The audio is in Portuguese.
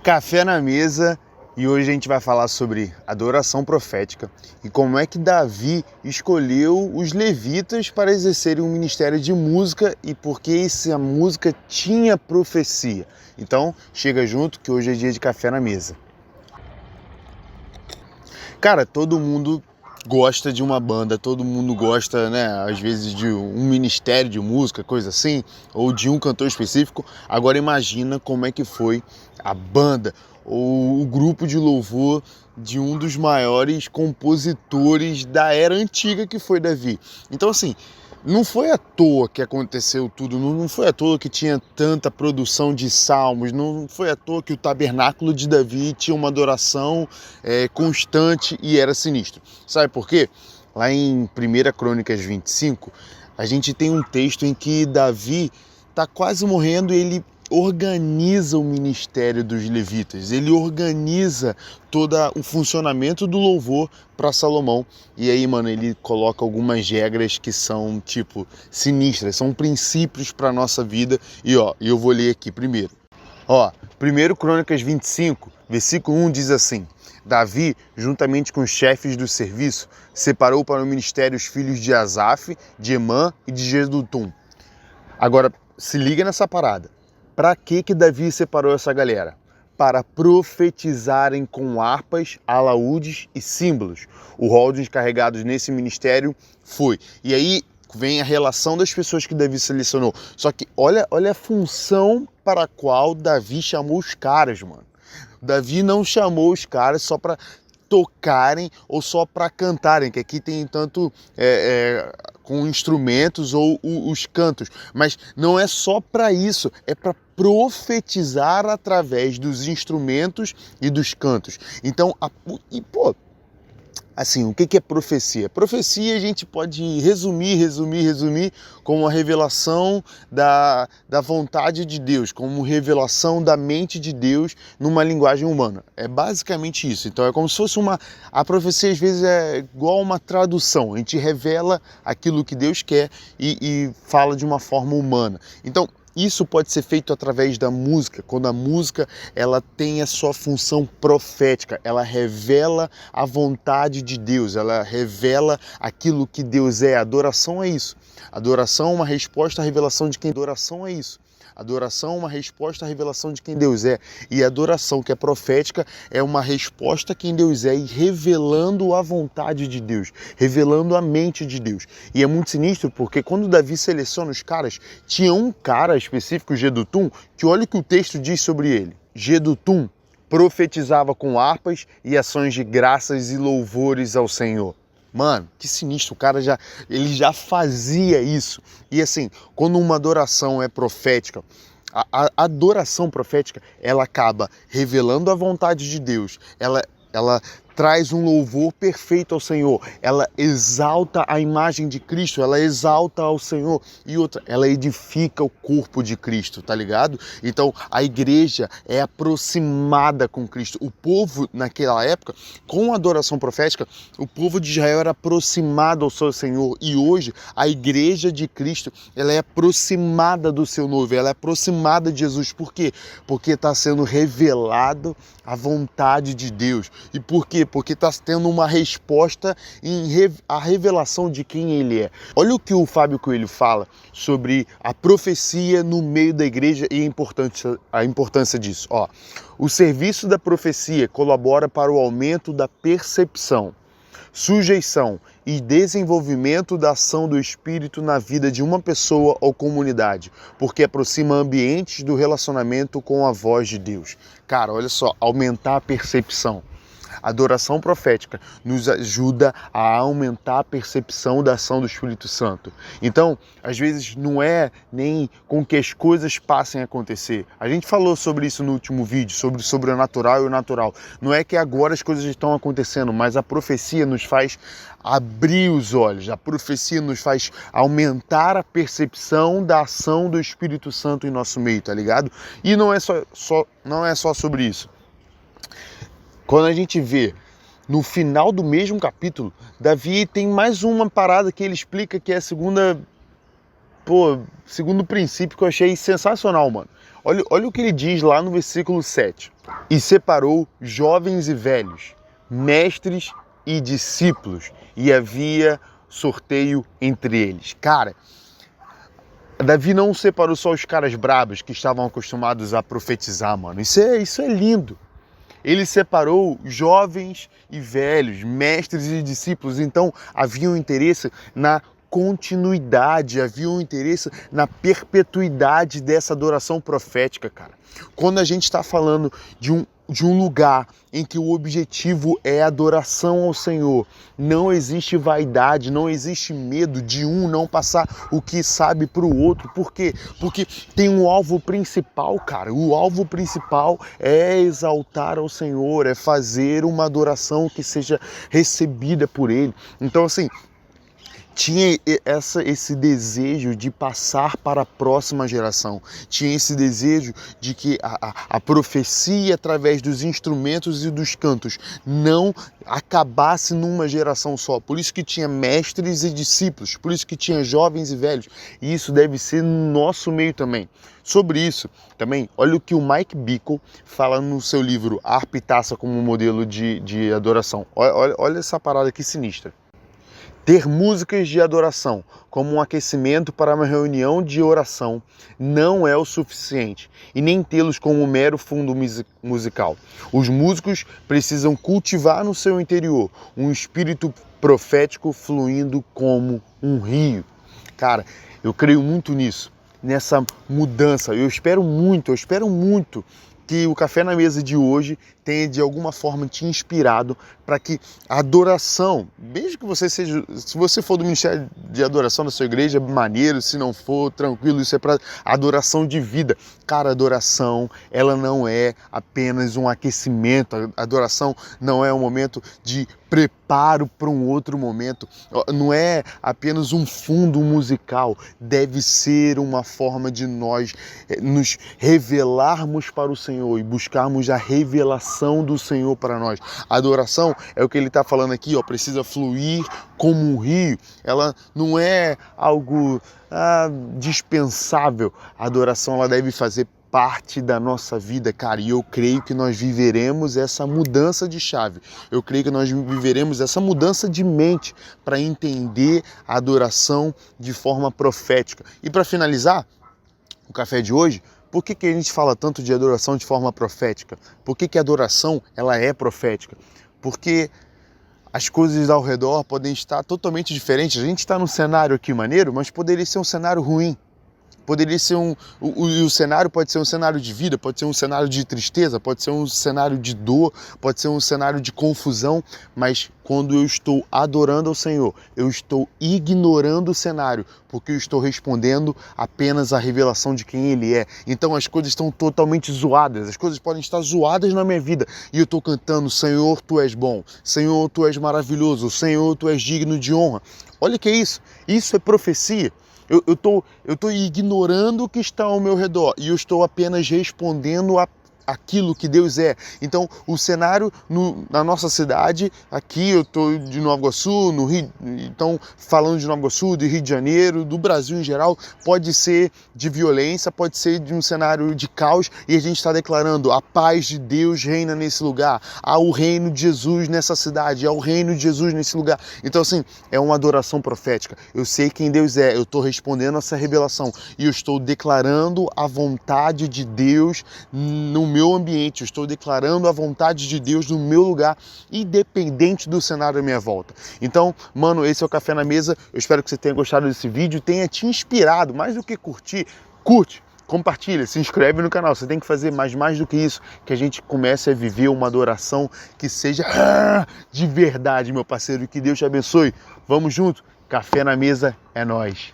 Café na mesa, e hoje a gente vai falar sobre adoração profética e como é que Davi escolheu os levitas para exercerem um ministério de música e por que essa música tinha profecia. Então, chega junto que hoje é dia de café na mesa. Cara, todo mundo gosta de uma banda, todo mundo gosta, né, às vezes de um ministério de música, coisa assim, ou de um cantor específico. Agora imagina como é que foi a banda ou o grupo de louvor de um dos maiores compositores da era antiga que foi Davi. Então assim, não foi à toa que aconteceu tudo, não foi à toa que tinha tanta produção de salmos, não foi à toa que o tabernáculo de Davi tinha uma adoração constante e era sinistro. Sabe por quê? Lá em 1 Crônicas 25, a gente tem um texto em que Davi está quase morrendo e ele organiza o ministério dos levitas, ele organiza todo o funcionamento do louvor para Salomão. E aí, mano, ele coloca algumas regras que são, sinistras, são princípios para a nossa vida. E ó, eu vou ler aqui primeiro. Ó, 1 Crônicas 25, versículo 1 diz assim: Davi, juntamente com os chefes do serviço, separou para o ministério os filhos de Asaf, de Emã e de Jedutum. Agora, se liga nessa parada. Para que Davi separou essa galera? Para profetizarem com harpas, alaúdes e símbolos. O rol de encarregados nesse ministério foi. E aí vem a relação das pessoas que Davi selecionou. Só que olha a função para a qual Davi chamou os caras, mano. Davi não chamou os caras só para tocarem ou só para cantarem, que aqui tem tanto com instrumentos ou os cantos, mas não é só para isso, é para profetizar através dos instrumentos e dos cantos. Então, assim, o que é profecia? Profecia a gente pode resumir como a revelação da vontade de Deus, como revelação da mente de Deus numa linguagem humana. É basicamente isso. Então é como se fosse a profecia às vezes é igual uma tradução. A gente revela aquilo que Deus quer e fala de uma forma humana. Então, isso pode ser feito através da música, quando a música ela tem a sua função profética, ela revela a vontade de Deus, ela revela aquilo que Deus é. Adoração é isso. Adoração é uma resposta à revelação de quem adoração é isso. Adoração é uma resposta à revelação de quem Deus é. E a adoração que é profética é uma resposta a quem Deus é e revelando a vontade de Deus, revelando a mente de Deus. E é muito sinistro porque quando Davi seleciona os caras, tinha um cara específico, Jedutum, que olha o que o texto diz sobre ele. Jedutum profetizava com harpas e ações de graças e louvores ao Senhor. Mano, que sinistro, o cara ele já fazia isso. E assim, quando uma adoração é profética, a adoração profética, ela acaba revelando a vontade de Deus, ela traz um louvor perfeito ao Senhor, ela exalta a imagem de Cristo, ela exalta ao Senhor e outra, ela edifica o corpo de Cristo, tá ligado? Então a igreja é aproximada com Cristo. O povo naquela época, com a adoração profética, o povo de Israel era aproximado ao seu Senhor e hoje a igreja de Cristo, ela é aproximada do seu noivo, ela é aproximada de Jesus. Por quê? Porque está sendo revelado a vontade de Deus. E por quê? Porque está tendo uma resposta à revelação de quem ele é. Olha o que o Fábio Coelho fala sobre a profecia no meio da igreja e a importância disso. Ó, o serviço da profecia colabora para o aumento da percepção, sujeição e desenvolvimento da ação do Espírito na vida de uma pessoa ou comunidade, porque aproxima ambientes do relacionamento com a voz de Deus. Cara, olha só, aumentar a percepção. A adoração profética nos ajuda a aumentar a percepção da ação do Espírito Santo. Então, às vezes não é nem com que as coisas passem a acontecer. A gente falou sobre isso no último vídeo, sobre o sobrenatural e o natural. Não é que agora as coisas estão acontecendo, mas a profecia nos faz abrir os olhos. A profecia nos faz aumentar a percepção da ação do Espírito Santo em nosso meio, tá ligado? E não é só sobre isso. Quando a gente vê no final do mesmo capítulo, Davi tem mais uma parada que ele explica que é segundo princípio que eu achei sensacional, mano. Olha o que ele diz lá no versículo 7. E separou jovens e velhos, mestres e discípulos, e havia sorteio entre eles. Cara, Davi não separou só os caras brabos que estavam acostumados a profetizar, mano. Isso é lindo. Ele separou jovens e velhos, mestres e discípulos. Então havia um interesse na continuidade, havia um interesse na perpetuidade dessa adoração profética, cara. Quando a gente está falando de um lugar em que o objetivo é adoração ao Senhor, não existe vaidade, não existe medo de um não passar o que sabe para o outro. Por quê? Porque tem um alvo principal, cara. O alvo principal é exaltar ao Senhor, é fazer uma adoração que seja recebida por Ele. Então, assim, tinha esse desejo de passar para a próxima geração, tinha esse desejo de que a profecia através dos instrumentos e dos cantos não acabasse numa geração só. Por isso que tinha mestres e discípulos, por isso que tinha jovens e velhos, e isso deve ser no nosso meio também. Sobre isso também, olha o que o Mike Bickle fala no seu livro Harpa e Taça como modelo de adoração. Olha essa parada aqui sinistra. Ter músicas de adoração como um aquecimento para uma reunião de oração não é o suficiente, e nem tê-los como um mero fundo musical. Os músicos precisam cultivar no seu interior um espírito profético fluindo como um rio. Cara, eu creio muito nisso, nessa mudança. Eu espero muito que o Café na Mesa de hoje tenha de alguma forma te inspirado para que a adoração, mesmo que você seja, se você for do ministério de adoração da sua igreja, maneiro, se não for, tranquilo, isso é para adoração de vida. Cara, a adoração, ela não é apenas um aquecimento, a adoração não é um momento de preparo para um outro momento, não é apenas um fundo musical, deve ser uma forma de nós nos revelarmos para o Senhor e buscarmos a revelação do Senhor para nós. A adoração é o que ele está falando aqui, precisa fluir como um rio, ela não é algo dispensável. A adoração, ela deve fazer parte da nossa vida, cara, e eu creio que nós viveremos essa mudança de chave, eu creio que nós viveremos essa mudança de mente para entender a adoração de forma profética. E para finalizar o café de hoje, por que a gente fala tanto de adoração de forma profética? Por que a adoração, ela é profética? Porque as coisas ao redor podem estar totalmente diferentes. A gente está num cenário aqui maneiro, mas poderia ser um cenário ruim. Poderia ser o cenário pode ser um cenário de vida, pode ser um cenário de tristeza, pode ser um cenário de dor, pode ser um cenário de confusão, mas quando eu estou adorando ao Senhor, eu estou ignorando o cenário, porque eu estou respondendo apenas à revelação de quem Ele é. Então as coisas estão totalmente zoadas, as coisas podem estar zoadas na minha vida, e eu estou cantando: Senhor, Tu és bom, Senhor, Tu és maravilhoso, Senhor, Tu és digno de honra. Olha o que é isso, isso é profecia. Eu tô ignorando o que está ao meu redor e eu estou apenas respondendo aquilo que Deus é. Então, o cenário na nossa cidade, aqui eu estou de Nova Iguaçu, no Rio, então falando de Nova Iguaçu, do Rio de Janeiro, do Brasil em geral, pode ser de violência, pode ser de um cenário de caos, e a gente está declarando: a paz de Deus reina nesse lugar, há o reino de Jesus nessa cidade, há o reino de Jesus nesse lugar. Então, assim, é uma adoração profética. Eu sei quem Deus é, eu estou respondendo essa revelação e eu estou declarando a vontade de Deus no meu ambiente, eu estou declarando a vontade de Deus no meu lugar, independente do cenário à minha volta. Então, mano, esse é o Café na Mesa. Eu espero que você tenha gostado desse vídeo, tenha te inspirado. Mais do que curtir, curte, compartilha, se inscreve no canal. Você tem que fazer mais do que isso, que a gente comece a viver uma adoração que seja de verdade, meu parceiro, e que Deus te abençoe. Vamos junto, Café na Mesa é nóis.